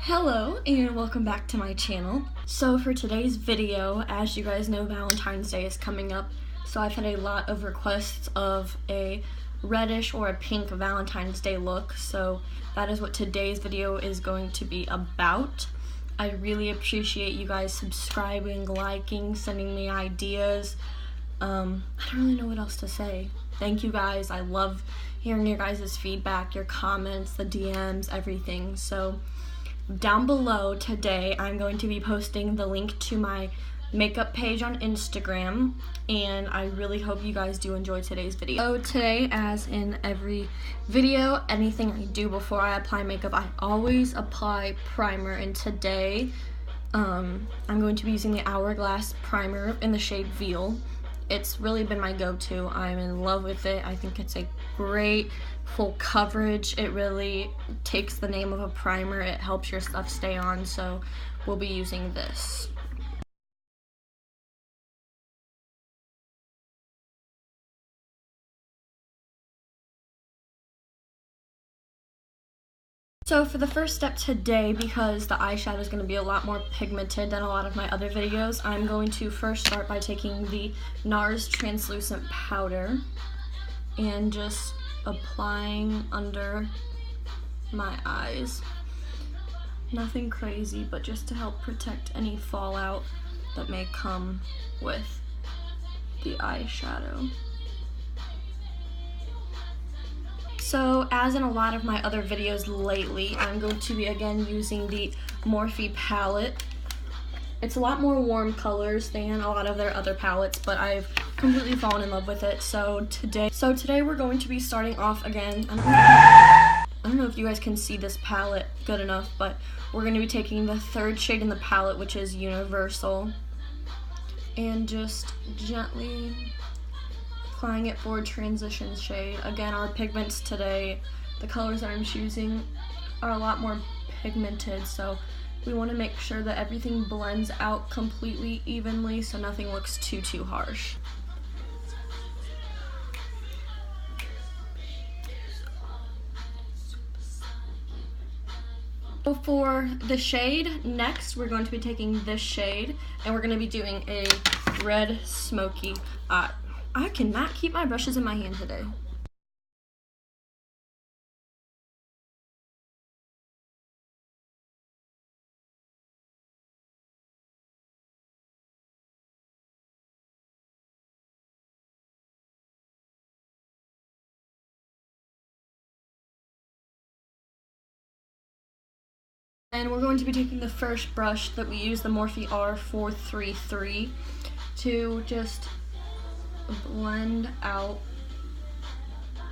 Hello and welcome back to my channel. So for today's video, as you guys know, Valentine's Day is coming up, so I've had a lot of requests of a reddish or a pink Valentine's Day look, so that is what today's video is going to be about. I really appreciate you guys subscribing, liking, sending me ideas. I don't really know what else to say. Thank you guys. I love hearing your guys' feedback, your comments, the DMs, everything. So down below today, I'm going to be posting the link to my makeup page on Instagram, and I really hope you guys do enjoy today's video. So today, as in every video, anything I do before I apply makeup, I always apply primer, and today I'm going to be using the Hourglass primer in the shade Veal. It's really been my go-to. I'm in love with it. I think it's a great full coverage. It really takes the name of a primer. It helps your stuff stay on, so we'll be using this. So for the first step today, because the eyeshadow is going to be a lot more pigmented than a lot of my other videos, I'm going to first start by taking the NARS translucent powder and just applying under my eyes. Nothing crazy, but just to help protect any fallout that may come with the eyeshadow. So, as in a lot of my other videos lately, I'm going to be again using the Morphe palette. It's a lot more warm colors than a lot of their other palettes, but I've completely fallen in love with it. So today we're going to be starting off again. I don't know if you guys can see this palette good enough, but we're going to be taking the third shade in the palette, which is Universal, and just gently applying it for a transition shade. Again, our pigments today, the colors that I'm choosing are a lot more pigmented, so we want to make sure that everything blends out completely evenly so nothing looks too harsh. So for the shade, next we're going to be taking this shade and we're going to be doing a red smoky eye. I cannot keep my brushes in my hand today. And we're going to be taking the first brush that we use, the Morphe R433, to just blend out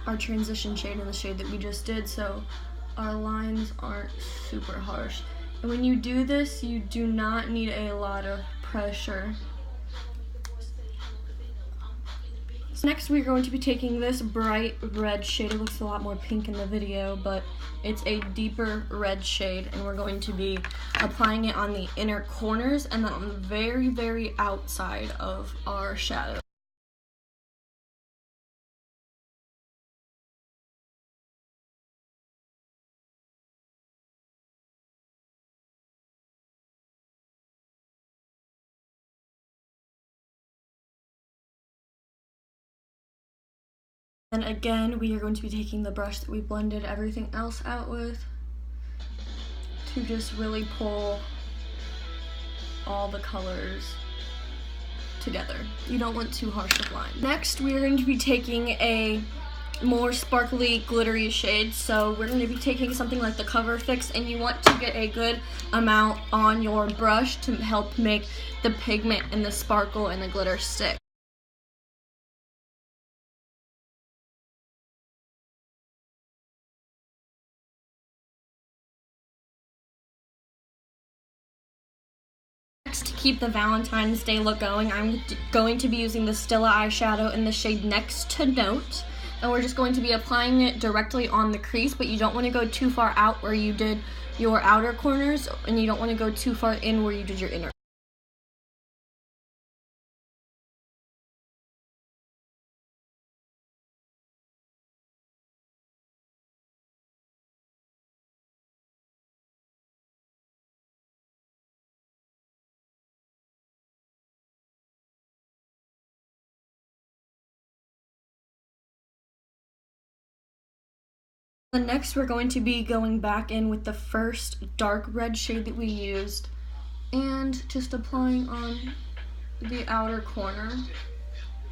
our transition shade in the shade that we just did, so our lines aren't super harsh. And when you do this, you do not need a lot of pressure. So next we're going to be taking this bright red shade. It looks a lot more pink in the video, but it's a deeper red shade, and we're going to be applying it on the inner corners and then on the very outside of our shadow. And again, we are going to be taking the brush that we blended everything else out with to just really pull all the colors together. You don't want too harsh of lines. Next, we are going to be taking a more sparkly, glittery shade. So we're going to be taking something like the Cover Fix, and you want to get a good amount on your brush to help make the pigment and the sparkle and the glitter stick. To keep the Valentine's Day look going, I'm going to be using the Stila eyeshadow in the shade Next to Note, and we're just going to be applying it directly on the crease, but you don't want to go too far out where you did your outer corners, and you don't want to go too far in where you did your inner. And next we're going to be going back in with the first dark red shade that we used and just applying on the outer corner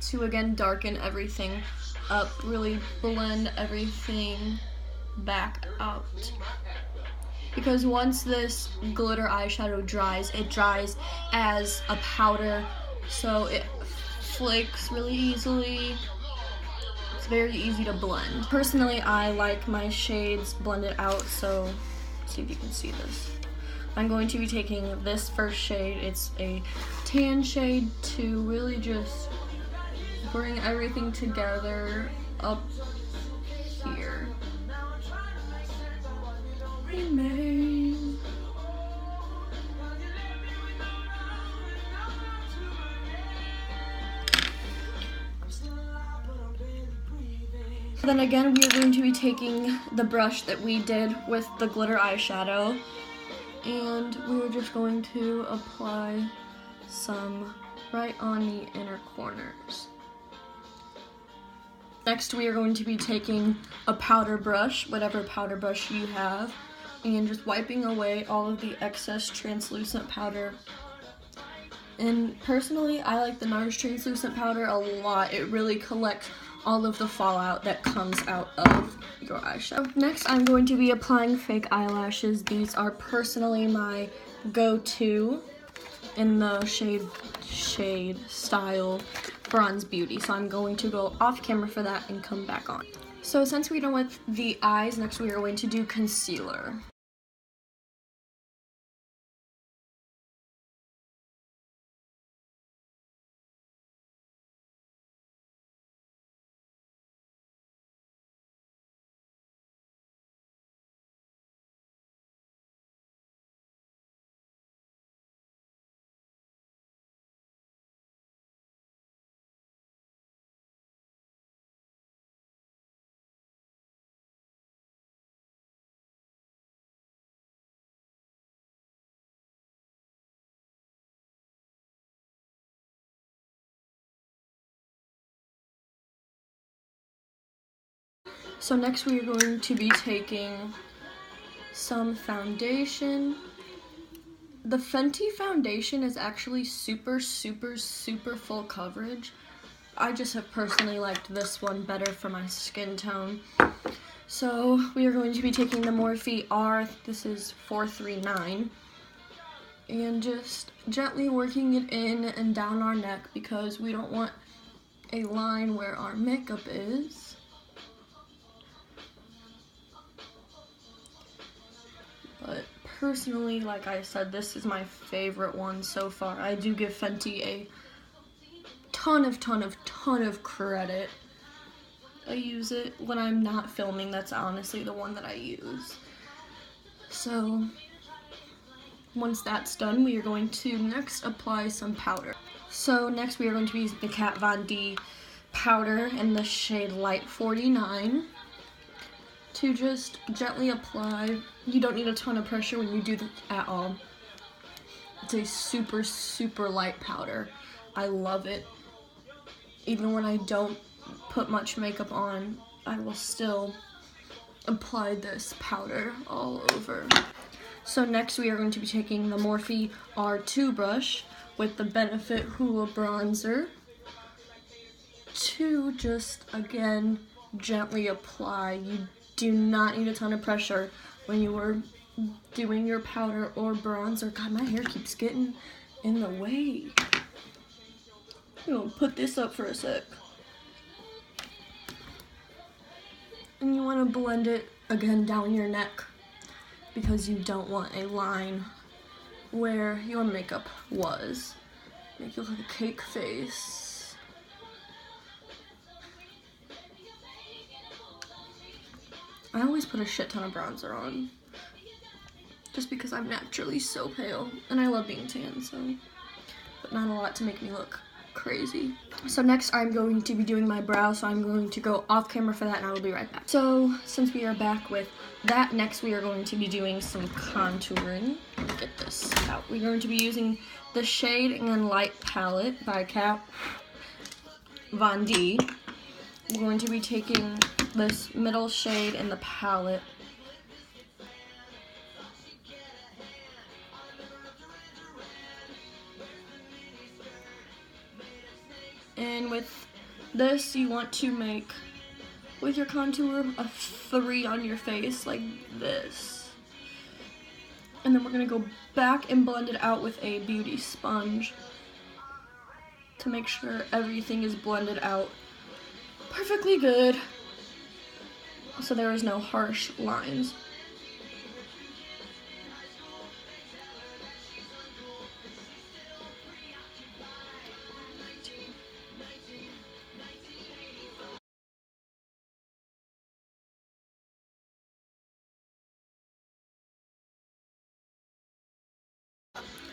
to again darken everything up, really blend everything back out. Because once this glitter eyeshadow dries, it dries as a powder, so it flakes really easily. It's very easy to blend. Personally, I like my shades blended out, so let's see if you can see this. I'm going to be taking this first shade. It's a tan shade to really just bring everything together up here. Then again, we are going to be taking the brush that we did with the glitter eyeshadow, and we are just going to apply some right on the inner corners. Next, we are going to be taking a powder brush, whatever powder brush you have, and just wiping away all of the excess translucent powder. And personally, I like the NARS translucent powder a lot. It really collects all of the fallout that comes out of your eyeshadow. Next, I'm going to be applying fake eyelashes. These are personally my go-to in the shade style Bronze Beauty. So I'm going to go off camera for that and come back on. So since we're done with the eyes, next we are going to do concealer. So next we are going to be taking some foundation. The Fenty foundation is actually super full coverage. I just have personally liked this one better for my skin tone. So we are going to be taking the Morphe R, this is 439, and just gently working it in and down our neck because we don't want a line where our makeup is. But personally, like I said, this is my favorite one so far. I do give Fenty a ton of credit. I use it when I'm not filming. That's honestly the one that I use. So once that's done, we are going to next apply some powder. So next we are going to be using the Kat Von D powder in the shade Light 49 to just gently apply. You don't need a ton of pressure when you do that at all. It's a super light powder. I love it. Even when I don't put much makeup on, I will still apply this powder all over. So next we are going to be taking the Morphe R2 brush with the Benefit Hoola bronzer to just, again, gently apply. You do not need a ton of pressure when you are doing your powder or bronzer. God, my hair keeps getting in the way. I'm gonna put this up for a sec. And you want to blend it, again, down your neck because you don't want a line where your makeup was. Make you look like a cake face. I always put a shit ton of bronzer on just because I'm naturally so pale and I love being tan, so, but not a lot to make me look crazy. So next I'm going to be doing my brow, so I'm going to go off camera for that and I will be right back. So since we are back with that, next we are going to be doing some contouring. Let me get this out. We're going to be using the Shade and Light palette by Kat Von D. we're going to be taking this middle shade in the palette. And with this, you want to make, with your contour, a 3 on your face, like this. And then we're going to go back and blend it out with a beauty sponge to make sure everything is blended out perfectly good, so there is no harsh lines.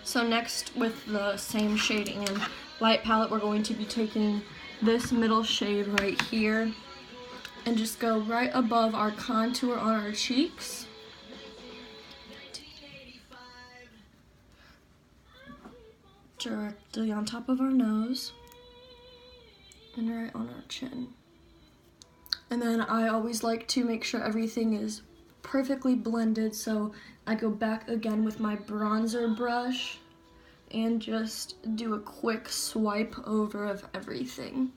So next, with the same shade and light palette, we're going to be taking this middle shade right here and just go right above our contour on our cheeks. Directly on top of our nose and right on our chin. And then I always like to make sure everything is perfectly blended, so I go back again with my bronzer brush and just do a quick swipe over of everything.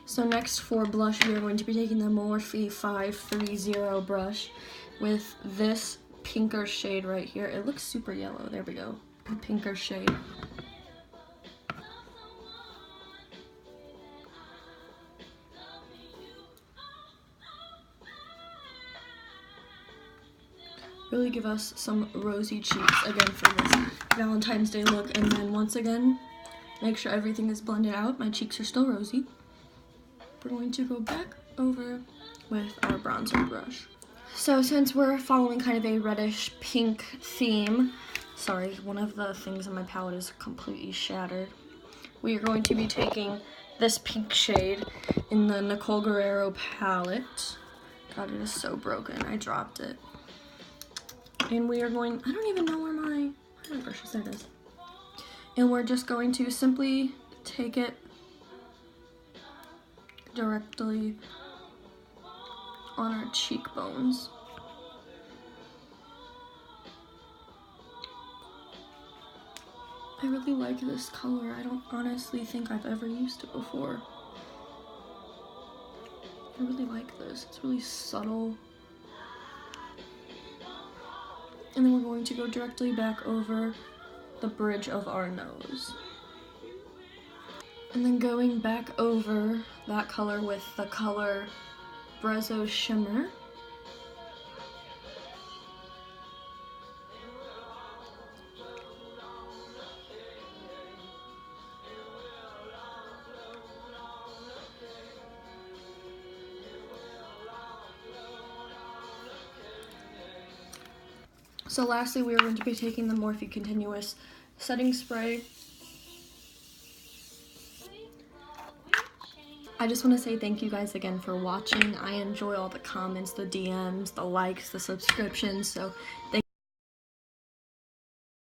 So next, for blush, we are going to be taking the Morphe 530 brush with this pinker shade right here. It looks super yellow. There we go. A pinker shade. Really give us some rosy cheeks again for this Valentine's Day look. And then once again, make sure everything is blended out. My cheeks are still rosy. We're going to go back over with our bronzer brush. So since we're following kind of a reddish pink theme, sorry, one of the things on my palette is completely shattered. We are going to be taking this pink shade in the Nicole Guerrero palette. God, it is so broken. I dropped it. And we are going, I don't even know where my brush is, there it is. And we're just going to simply take it directly on our cheekbones. I really like this color. I don't honestly think I've ever used it before. I really like this. It's really subtle. And then we're going to go directly back over the bridge of our nose. And then going back over that color with the color Brezzo Shimmer. So lastly, we are going to be taking the Morphe Continuous Setting Spray. I just want to say thank you guys again for watching. I enjoy all the comments, the DMs, the likes, the subscriptions, so thank you.